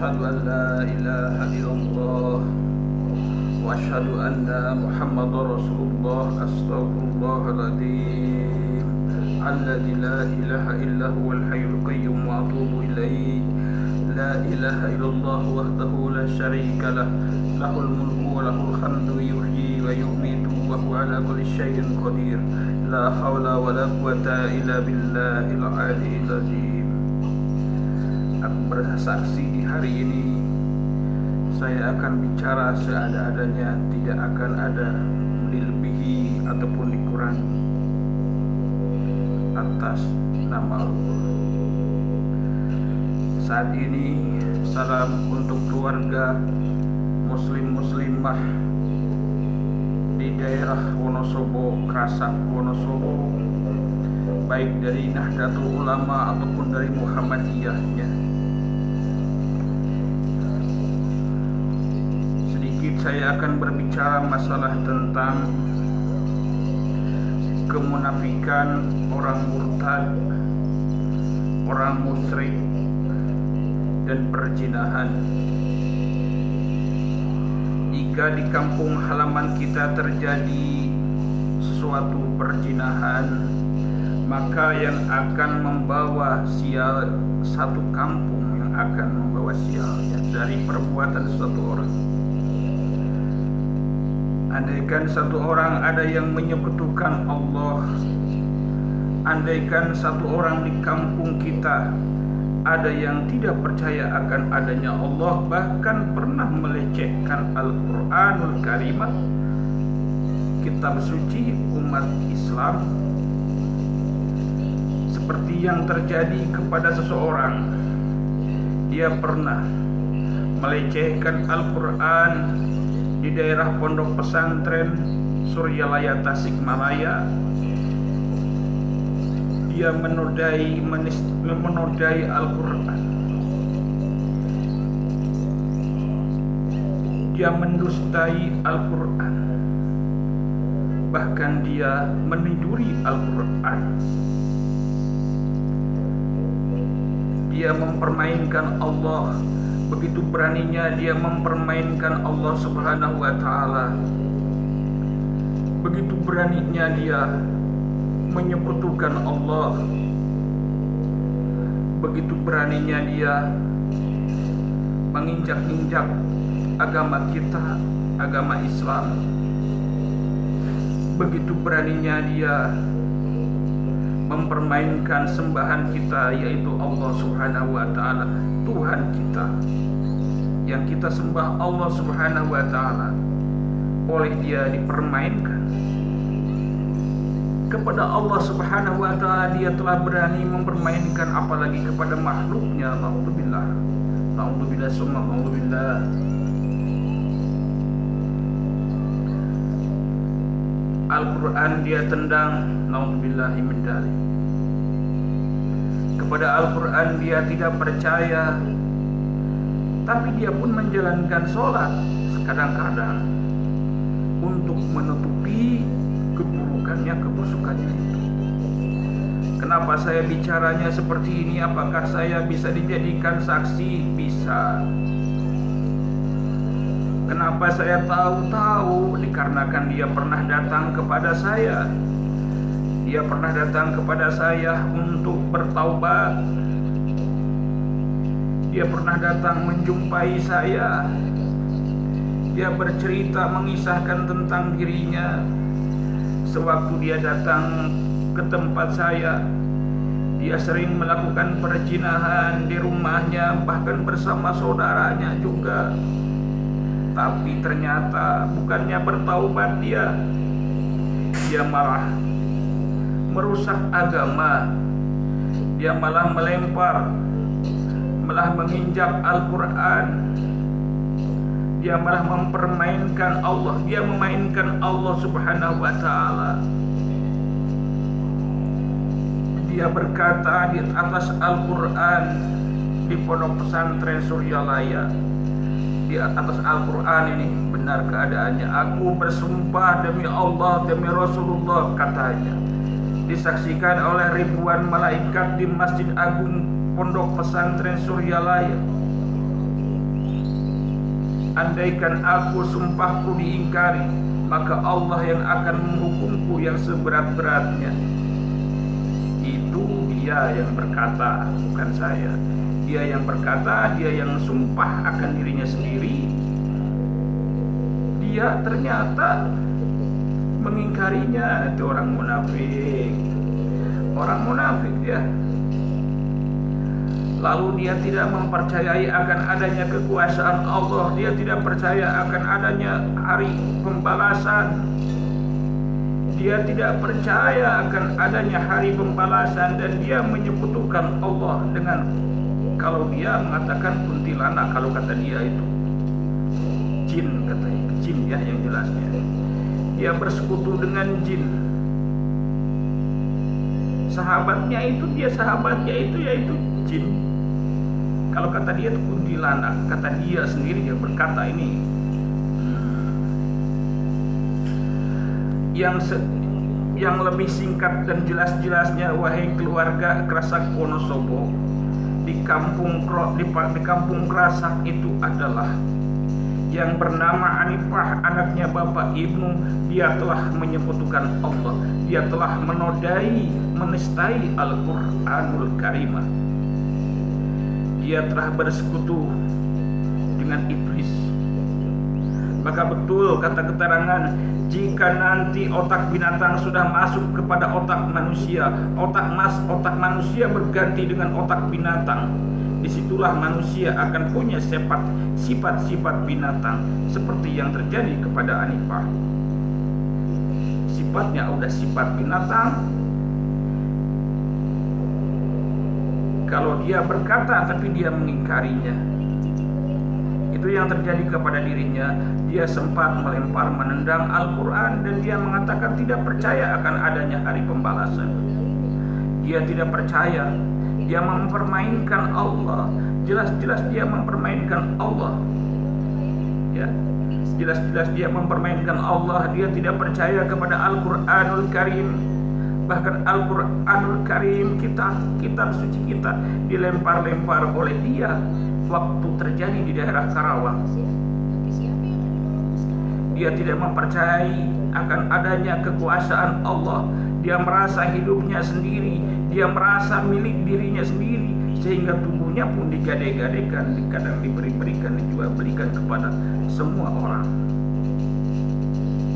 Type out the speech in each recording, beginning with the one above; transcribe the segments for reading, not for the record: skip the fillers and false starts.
Asyhadu an la ilaha illallah wa asyhadu anna Muhammadar Rasulullah. Astaghfirullahaladzim alladzi la ilaha illa huwal hayyul qayyum wa atubu ilaih. La ilaha illallah wahdahu la syarika lah, lahul mulku wa lahul hamdu yuhyi wa yumitu wa huwa ala kulli syai'in qadir. La haula wa la quwata illa billahil aliyyil azim. Aku bersaksi di hari ini saya akan bicara seada-adanya, tidak akan ada dilebihi ataupun dikurangi atas nama Allah. Saat ini salam untuk keluarga muslim-muslimah di daerah Wonosobo, Krasak Wonosobo, baik dari Nahdlatul Ulama ataupun dari Muhammadiyahnya. Saya akan berbicara masalah tentang kemunafikan orang murtad, orang musyrik, dan perzinahan. Jika di kampung halaman kita terjadi sesuatu perzinahan, maka yang akan membawa sial satu kampung, yang akan membawa sialnya dari perbuatan satu orang. Andaikan satu orang ada yang menyekutukan Allah, andaikan satu orang di kampung kita ada yang tidak percaya akan adanya Allah, bahkan pernah melecehkan Al-Quranul Karimah, kitab suci umat Islam, seperti yang terjadi kepada seseorang. Dia pernah melecehkan Al-Quran di daerah pondok pesantren Suryalaya Tasikmalaya. Dia menodai Al-Quran. Dia mendustai Al-Quran. Bahkan dia meniduri Al-Quran. Dia mempermainkan Allah. Begitu beraninya dia mempermainkan Allah Subhanahu wa ta'ala. Begitu beraninya dia menyekutukan Allah. Begitu beraninya dia menginjak-injak agama kita, agama Islam. Begitu beraninya dia mempermainkan sembahan kita, yaitu Allah Subhanahu wa ta'ala, Tuhan kita yang kita sembah, Allah Subhanahu wa ta'ala. Oleh dia dipermainkan. Kepada Allah Subhanahu wa ta'ala dia telah berani mempermainkan, apalagi kepada makhluknya. Na'udzubillah, na'udzubillah, summa na'udzubillah. Al-Quran dia tendang, na'udzubillahi min dzalik. Kepada Al-Quran dia tidak percaya, tapi dia pun menjalankan sholat kadang-kadang untuk menutupi keburukannya, kebusukannya itu. Kenapa saya bicaranya seperti ini? Apakah saya bisa dijadikan saksi? Bisa. Kenapa saya tahu? Dikarenakan dia pernah datang kepada saya. Dia pernah datang kepada saya untuk bertaubat. Dia pernah datang menjumpai saya. Dia bercerita, mengisahkan tentang dirinya. Sewaktu dia datang ke tempat saya, dia sering melakukan perzinahan di rumahnya, bahkan bersama saudaranya juga. Tapi ternyata bukannya bertaubat dia malah merusak agama. Dia malah melempar, malah menginjak Al-Quran. Dia malah mempermainkan Allah. Dia memainkan Allah Subhanahu wa ta'ala. Dia berkata di atas Al-Quran di pondok pesantren Suryalaya, di atas Al-Quran ini benar keadaannya. Aku bersumpah demi Allah, demi Rasulullah, katanya. Disaksikan oleh ribuan malaikat di Masjid Agung Pondok Pesantren Suryalaya. andaikan aku sumpahku diingkari, maka Allah yang akan menghukumku yang seberat-beratnya. Itu dia yang berkata, bukan saya. Dia yang berkata, dia yang sumpah akan dirinya sendiri. Dia ternyata mengingkarinya. Itu orang munafik. Orang munafik dia. Lalu dia tidak mempercayai akan adanya kekuasaan Allah. Dia tidak percaya akan adanya hari pembalasan. Dia tidak percaya akan adanya hari pembalasan. Dan dia menyekutukan Allah dengan, kalau dia mengatakan kuntilanak, kalau kata dia itu jin, katanya jin ya yang jelasnya. Dia bersekutu dengan jin. Sahabatnya itu yaitu jin. Kalau kata dia itu kuntilanak, kata dia sendiri, dia berkata ini. Yang lebih singkat dan jelas-jelasnya, wahai keluarga Krasak Wonosobo, di kampung Krasak itu adalah yang bernama Anifah, anaknya Bapak Ibnu. Dia telah menyekutukan Allah. Dia telah menistai Al-Quranul Karimah. Dia telah bersekutu dengan iblis. Maka betul kata keterangan, jika nanti otak binatang sudah masuk kepada otak manusia, otak manusia berganti dengan otak binatang, disitulah manusia akan punya sifat-sifat binatang seperti yang terjadi kepada Anifah. Sifatnya udah sifat binatang. Kalau dia berkata tapi dia mengingkarinya, itu yang terjadi kepada dirinya. Dia sempat menendang Al-Quran dan dia mengatakan tidak percaya akan adanya hari pembalasan. Dia tidak percaya. Dia mempermainkan Allah. Jelas-jelas dia mempermainkan Allah. Ya, jelas-jelas dia mempermainkan Allah. Dia tidak percaya kepada Al-Quranul Karim. Bahkan Al-Quranul Karim, kitab suci kita, dilempar-lempar oleh dia waktu terjadi di daerah Karawang. Dia tidak mempercayai akan adanya kekuasaan Allah. Dia merasa hidupnya sendiri. Dia merasa milik dirinya sendiri, sehingga tubuhnya pun digade-gadekan, kadang diberikan, dijual-belikan kepada semua orang.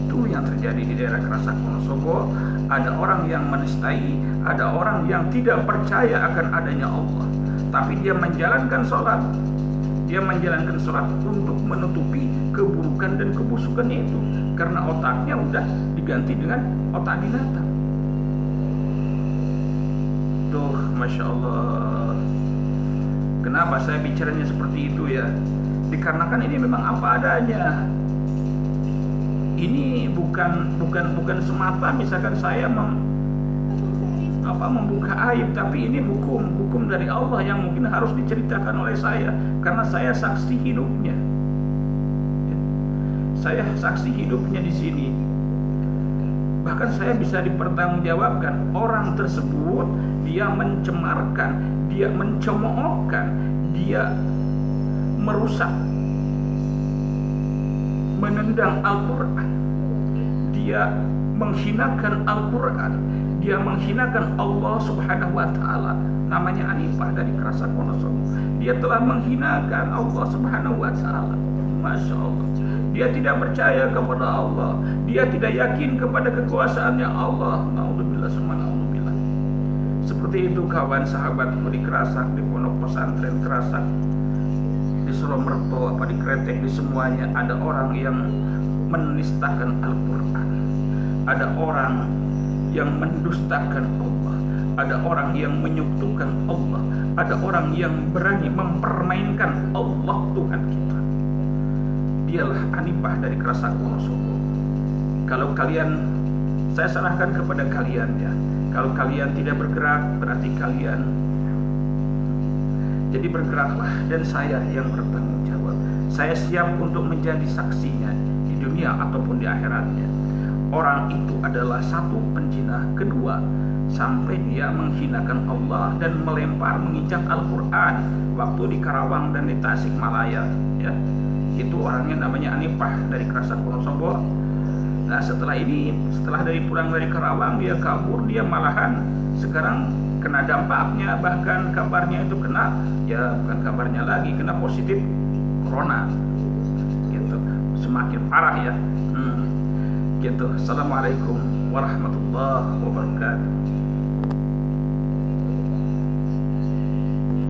Itu yang terjadi di daerah Krasak Wonosobo. Ada orang yang menistai, ada orang yang tidak percaya akan adanya Allah, tapi dia menjalankan sholat. Dia menjalankan sholat untuk menutupi keburukan dan kebusukannya itu, karena otaknya udah diganti dengan otak binatang. Tuh, Masya Allah. Kenapa saya bicaranya seperti itu ya? Dikarenakan ini memang apa adanya. Ini bukan semata misalkan saya membuka aib, tapi ini hukum dari Allah yang mungkin harus diceritakan oleh saya karena saya saksi hidupnya. Saya saksi hidupnya di sini. Bahkan saya bisa dipertanggungjawabkan. Orang tersebut dia mencemarkan, dia mencemoohkan, dia merusak, menendang Al-Quran, dia menghinakan Al-Quran, dia menghinakan Allah Subhanahu wa Ta'ala. Namanya Anifah dari Krasak Wonosobo. Dia telah menghinakan Allah Subhanahu wa Ta'ala. Masya Allah. Dia tidak percaya kepada Allah. Dia tidak yakin kepada kekuasaannya Allah. Naudzubillah summa naudzubillah. Seperti itu kawan sahabatku di Krasak, di pondok pesantren Krasak, di Suromerto, di Kretek, di semuanya ada orang yang menistakan Al-Quran. Ada orang yang mendustakan Allah. Ada orang yang menyekutukan Allah. Ada orang yang berani mempermainkan Allah Tuhan kita. Dialah Anifah dari Krasak Wonosobo. Kalau kalian, saya serahkan kepada kalian ya. Kalau kalian tidak bergerak, berarti kalian. Jadi bergeraklah dan saya yang bertanggung jawab. Saya siap untuk menjadi saksinya di dunia ataupun di akhiratnya. Orang itu adalah satu, penjinah. Kedua, sampai dia menghinakan Allah dan menginjak Al-Quran waktu di Karawang dan di Tasikmalaya, ya. Itu orangnya namanya Anipah dari Krasak Wonosobo. Nah setelah dari pulang dari Karawang dia kabur, dia malahan sekarang kena dampaknya, bahkan kabarnya itu kena, ya bukan kabarnya lagi, kena positif corona gitu, semakin parah ya. Gitu. Assalamualaikum warahmatullahi wabarakatuh.